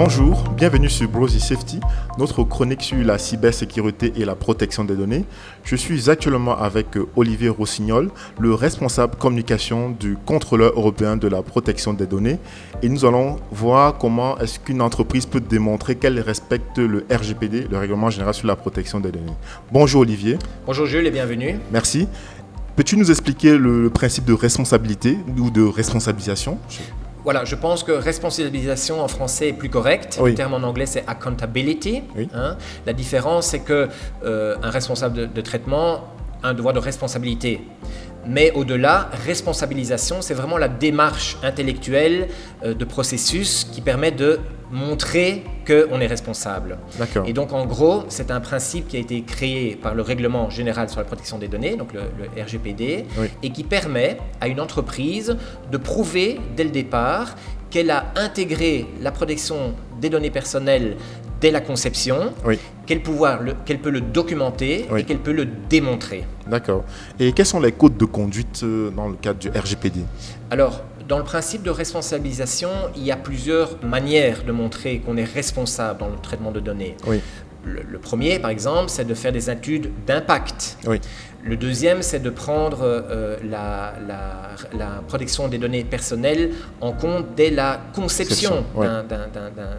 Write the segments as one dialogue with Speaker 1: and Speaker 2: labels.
Speaker 1: Bonjour, bienvenue sur Browsy Safety, notre chronique sur la cybersécurité et la protection des données. Je suis actuellement avec Olivier Rossignol, le responsable communication du contrôleur européen de la protection des données. Et nous allons voir comment est-ce qu'une entreprise peut démontrer qu'elle respecte le RGPD, le Règlement général sur la protection des données. Bonjour Olivier.
Speaker 2: Bonjour Jules et bienvenue.
Speaker 1: Merci. Peux-tu nous expliquer le principe de responsabilité ou de responsabilisation ?
Speaker 2: Voilà, je pense que responsabilisation en français est plus correct.
Speaker 1: Oui.
Speaker 2: Le terme en anglais, c'est accountability.
Speaker 1: Oui.
Speaker 2: La différence, c'est qu'un responsable de traitement a un devoir de responsabilité. Mais au-delà, responsabilisation, c'est vraiment la démarche intellectuelle de processus qui permet de montrer qu'on est responsable.
Speaker 1: D'accord.
Speaker 2: Et donc, en gros, c'est un principe qui a été créé par le Règlement général sur la protection des données, donc le RGPD,
Speaker 1: Oui.
Speaker 2: et qui permet à une entreprise de prouver dès le départ qu'elle a intégré la protection des données personnelles dès la conception,
Speaker 1: Oui.
Speaker 2: qu'elle peut le documenter
Speaker 1: Oui.
Speaker 2: et qu'elle peut le démontrer.
Speaker 1: D'accord. Et quels sont les codes de conduite dans le cadre du RGPD ?
Speaker 2: Alors, dans le principe de responsabilisation, il y a plusieurs manières de montrer qu'on est responsable dans le traitement de données.
Speaker 1: Oui.
Speaker 2: Le premier, par exemple, c'est de faire des études d'impact.
Speaker 1: Oui.
Speaker 2: Le deuxième, c'est de prendre la protection des données personnelles en compte dès la conception
Speaker 1: Oui.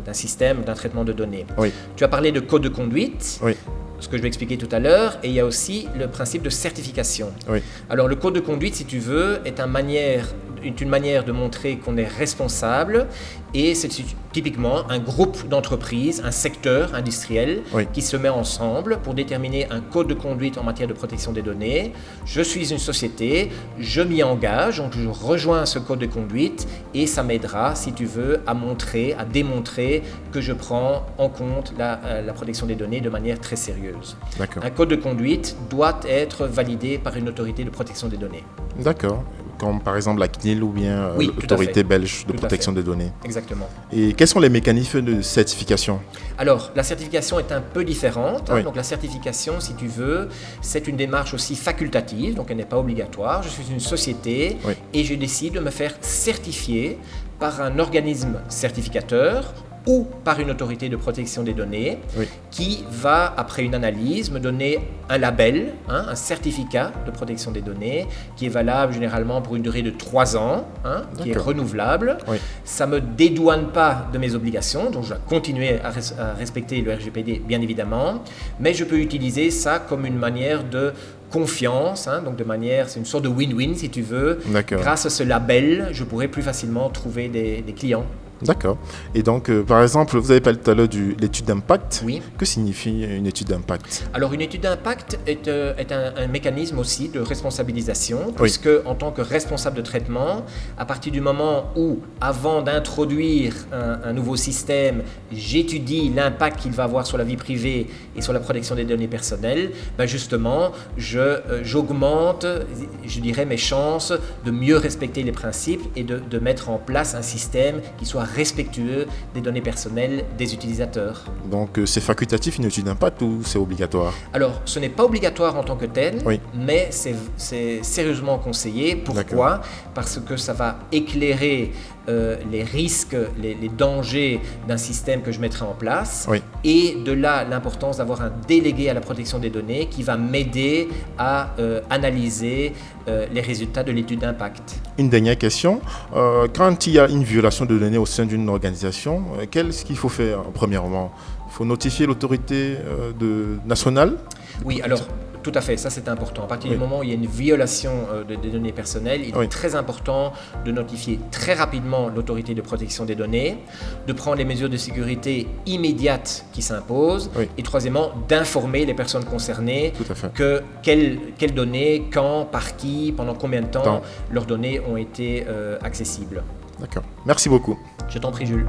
Speaker 2: d'un système, d'un traitement de données.
Speaker 1: Oui.
Speaker 2: Tu as parlé de code de conduite,
Speaker 1: Oui.
Speaker 2: ce que je vais expliquer tout à l'heure, et il y a aussi le principe de certification.
Speaker 1: Oui.
Speaker 2: Alors le code de conduite, si tu veux, est une manière de montrer qu'on est responsable, et c'est typiquement un groupe d'entreprises, un secteur industriel
Speaker 1: Oui.
Speaker 2: qui se met ensemble pour déterminer un code de conduite en matière de protection des données. Je suis une société, je m'y engage, donc je rejoins ce code de conduite et ça m'aidera, si tu veux, à démontrer que je prends en compte la protection des données de manière très sérieuse.
Speaker 1: D'accord.
Speaker 2: Un code de conduite doit être validé par une autorité de protection des données.
Speaker 1: D'accord. Comme par exemple la CNIL ou bien
Speaker 2: Oui, tout à
Speaker 1: l'autorité
Speaker 2: fait.
Speaker 1: belge de
Speaker 2: Tout à
Speaker 1: protection
Speaker 2: fait.
Speaker 1: des données.
Speaker 2: Exactement.
Speaker 1: Et quels sont les mécanismes de certification ?
Speaker 2: Alors, la certification est un peu différente.
Speaker 1: Oui.
Speaker 2: Donc, la certification, si tu veux, c'est une démarche aussi facultative, donc elle n'est pas obligatoire. Je suis une société
Speaker 1: Oui.
Speaker 2: et je décide de me faire certifier par un organisme certificateur ou par une autorité de protection des données
Speaker 1: Oui.
Speaker 2: qui va, après une analyse, me donner un label, un certificat de protection des données qui est valable généralement pour une durée de 3 ans, qui est
Speaker 1: D'accord.
Speaker 2: renouvelable.
Speaker 1: Oui.
Speaker 2: Ça ne me dédouane pas de mes obligations, donc je dois continuer à respecter le RGPD, bien évidemment, mais je peux utiliser ça comme une manière de confiance, donc c'est une sorte de win-win si tu veux.
Speaker 1: D'accord.
Speaker 2: Grâce à ce label, je pourrai plus facilement trouver des clients.
Speaker 1: D'accord. Et donc, par exemple, vous avez parlé tout à l'heure de l'étude d'impact.
Speaker 2: Oui.
Speaker 1: Que signifie une étude d'impact ?
Speaker 2: Alors une étude d'impact est un mécanisme aussi de responsabilisation, puisque en tant que responsable de traitement, à partir du moment où, avant d'introduire un nouveau système, j'étudie l'impact qu'il va avoir sur la vie privée et sur la protection des données personnelles, justement, j'augmente, je dirais, mes chances de mieux respecter les principes et de mettre en place un système qui soit respectueux des données personnelles des utilisateurs.
Speaker 1: Donc, c'est facultatif une étude d'impact ou c'est obligatoire ?
Speaker 2: Alors, ce n'est pas obligatoire en tant que tel,
Speaker 1: Oui.
Speaker 2: mais c'est sérieusement conseillé. Pourquoi ?
Speaker 1: D'accord.
Speaker 2: Parce que ça va éclairer les risques, les dangers d'un système que je mettrai en place.
Speaker 1: Oui.
Speaker 2: Et de là, l'importance d'avoir un délégué à la protection des données qui va m'aider à analyser les résultats de l'étude d'impact.
Speaker 1: Une dernière question. Quand il y a une violation de données au sein d'une organisation, qu'est-ce qu'il faut faire premièrement ? Il faut notifier l'autorité nationale ?
Speaker 2: Oui, alors tout à fait, ça c'est important. À partir
Speaker 1: Oui.
Speaker 2: du moment où il y a une violation des données personnelles, il
Speaker 1: Oui.
Speaker 2: est très important de notifier très rapidement l'autorité de protection des données, de prendre les mesures de sécurité immédiates qui s'imposent,
Speaker 1: Oui.
Speaker 2: et troisièmement, d'informer les personnes concernées
Speaker 1: Tout à fait.
Speaker 2: que quelles données, quand, par qui, pendant combien de temps leurs données ont été accessibles.
Speaker 1: D'accord. Merci beaucoup.
Speaker 2: Je t'en prie, Jules.